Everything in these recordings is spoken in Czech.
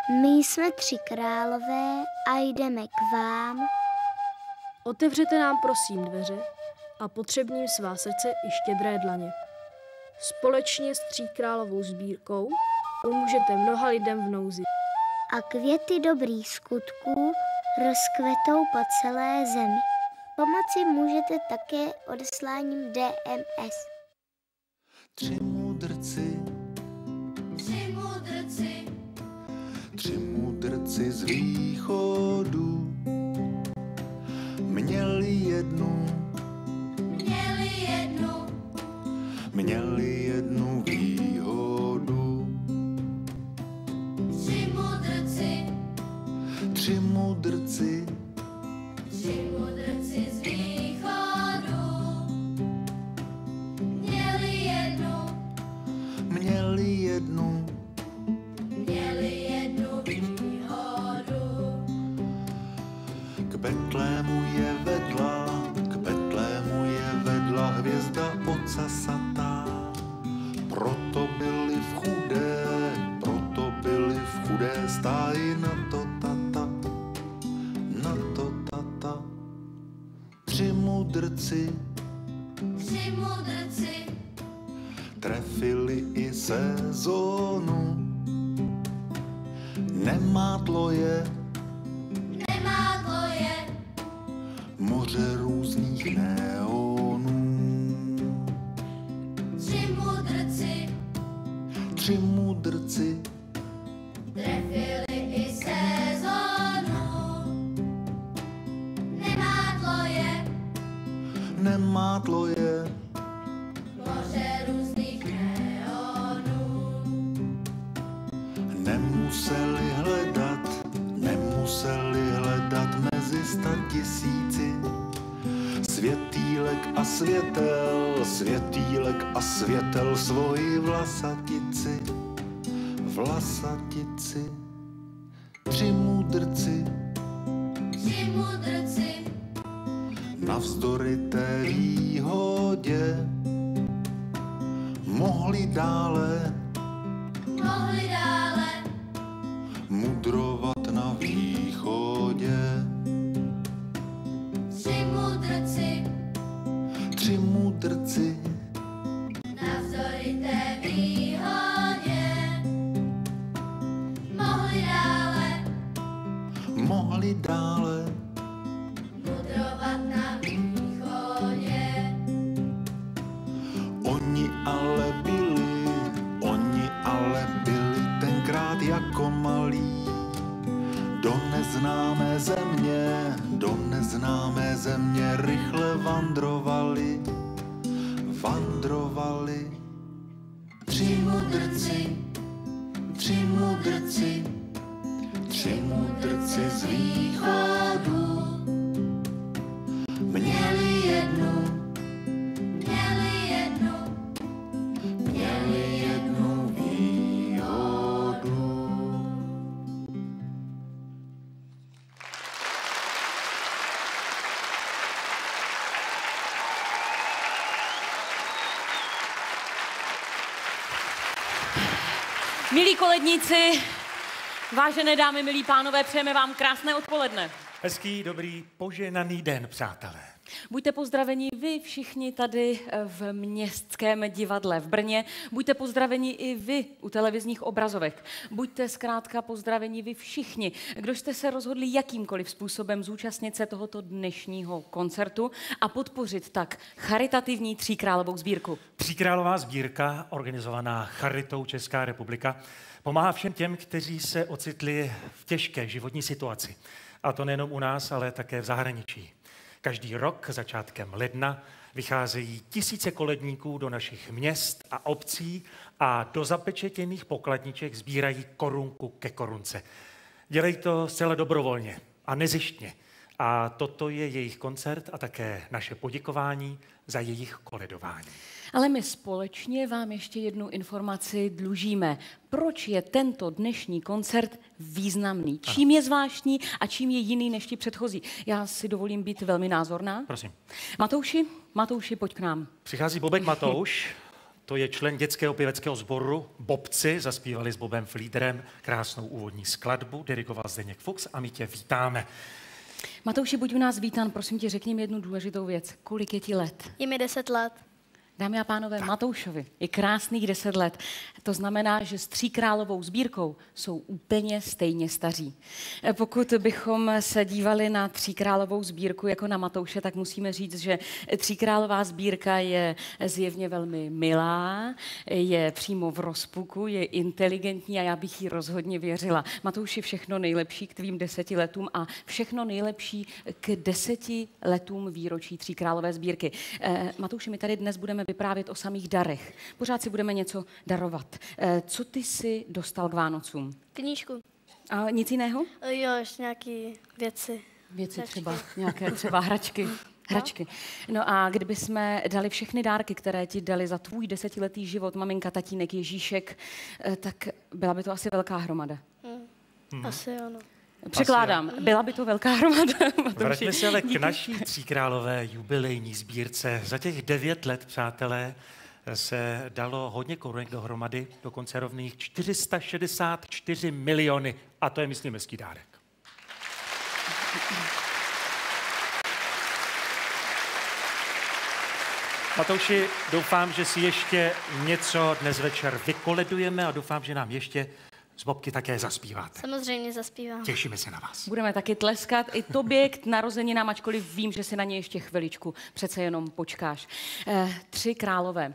My jsme 3 králové a jdeme k vám. Otevřete nám prosím dveře a potřebním svá srdce i štědré dlaně. Společně s 3 královou sbírkou pomůžete mnoha lidem v nouzi. A květy dobrých skutků rozkvetou po celé zemi. Pomoci můžete také odesláním DMS. 3 mudrci, 3 mudrci z východu měli jednu výhodu. 3 mudrci z východu měli jednu výhodu. K Betlému je vedla hvězda ocasatá. Proto byli v chudé stáji na to tata. 3 mudrci trefili i sezónu. Nemátlo je moře různých neonů. 3 mudrci Trefili i sezónu, nemátlo je moře různých neonů. Nemuseli hledat mezi 100 000 světýlek a světel svoji vlasatici. 3 mudrci navzdory té výhodě mohli dále mudrovat na východě. 3 mudrci navzdory té výhodě mohli dále mudrovat na východě. Oni ale byli tenkrát jako malí. Do neznámé země rychle vandrovali. 3 mudrci z východu měli jednu výhodu. Milí koledníci, vážené dámy, milí pánové, přejeme vám krásné odpoledne. Hezký, dobrý, požehnaný den, přátelé. Buďte pozdraveni vy všichni tady v Městském divadle v Brně. Buďte pozdraveni i vy u televizních obrazovek. Buďte zkrátka pozdraveni vy všichni, kdo jste se rozhodli jakýmkoliv způsobem zúčastnit se tohoto dnešního koncertu a podpořit tak charitativní 3 královou sbírku. 3 králová sbírka, organizovaná Charitou Česká republika, pomáhá všem těm, kteří se ocitli v těžké životní situaci. A to nejenom u nás, ale také v zahraničí. Každý rok začátkem ledna vycházejí tisíce koledníků do našich měst a obcí a do zapečetěných pokladniček sbírají korunku ke korunce. Dělají to zcela dobrovolně a nezištně. A toto je jejich koncert a také naše poděkování za jejich koledování. Ale my společně vám ještě jednu informaci dlužíme. Proč je tento dnešní koncert významný? Čím je zvláštní a čím je jiný než ti předchozí? Já si dovolím být velmi názorná. Prosím. Matouši, pojď k nám. Přichází Bobek Matouš. To je člen dětského pěveckého sboru Bobci, zaspívali s Bobem Flíderem krásnou úvodní skladbu, dirigoval Zdeněk Fuchs a my tě vítáme. Matouši, buď u nás vítán, prosím tě, řekni mi jednu důležitou věc. Kolik je ti let? Je mi 10 let. Dámy a pánové, Matoušovi je krásných 10 let. To znamená, že s Tříkrálovou sbírkou jsou úplně stejně staří. Pokud bychom se dívali na Tříkrálovou sbírku jako na Matouše, tak musíme říct, že Tříkrálová sbírka je zjevně velmi milá, je přímo v rozpuku, je inteligentní a já bych jí rozhodně věřila. Matouši, všechno nejlepší k tvým 10 letům a všechno nejlepší k 10 letům výročí Tříkrálové sbírky. Matouši, my tady dnes budeme vyprávět o samých darech. Pořád si budeme něco darovat. Co ty si dostal k Vánocům? Knížku. A nic jiného? Jo, ještě nějaký věci. Věci Hračky. třeba, nějaké třeba hračky. Hračky. No a kdyby jsme dali všechny dárky, které ti dali za tvůj 10letý život, maminka, tatínek, Ježíšek, tak byla by to asi velká hromada. Asi ano. Překládám, byla by to velká hromada. Vraťme se ale k naší Tříkrálové jubilejní sbírce. Za těch 9 let, přátelé, se dalo hodně korunek dohromady, dokonce rovných 464 miliony. A to je, myslím, hezký dárek. Matouši, doufám, že si ještě něco dnes večer vykoledujeme a doufám, že nám ještě z Bobky také zaspíváte. Samozřejmě zaspívám. Těšíme se na vás. Budeme taky tleskat i tobě k narozeninám, ačkoliv vím, že si na ně ještě chviličku přece jenom počkáš. Tři králové.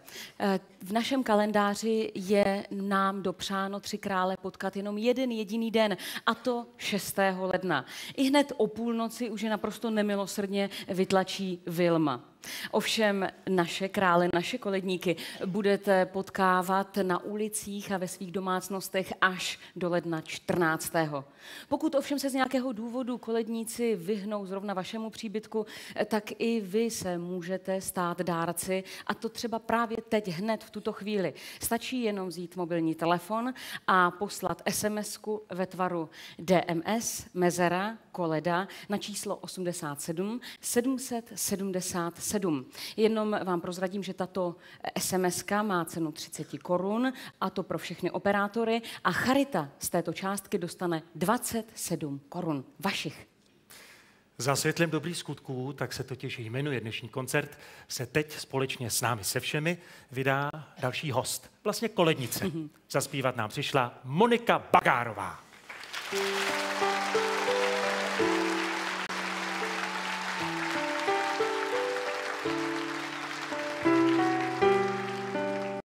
V našem kalendáři je nám dopřáno 3 krále potkat jenom jeden jediný den, a to 6. ledna. I hned o půlnoci už je naprosto nemilosrdně vytlačí Vilma. Ovšem naše krále, naše koledníky budete potkávat na ulicích a ve svých domácnostech až do ledna 14. Pokud ovšem se z nějakého důvodu koledníci vyhnou zrovna vašemu příbytku, tak i vy se můžete stát dárci, a to třeba právě teď hned v tuto chvíli. Stačí jenom vzít mobilní telefon a poslat SMS-ku ve tvaru DMS, mezera, koleda na číslo 87 777. Jenom vám prozradím, že tato SMS-ka má cenu 30 korun, a to pro všechny operátory, a charita z této částky dostane 27 korun vašich. Za světlem dobrých skutků, tak se totiž jmenuje dnešní koncert, se teď společně s námi se všemi vydá další host, vlastně kolednice. Zaspívat nám přišla Monika Bagárová.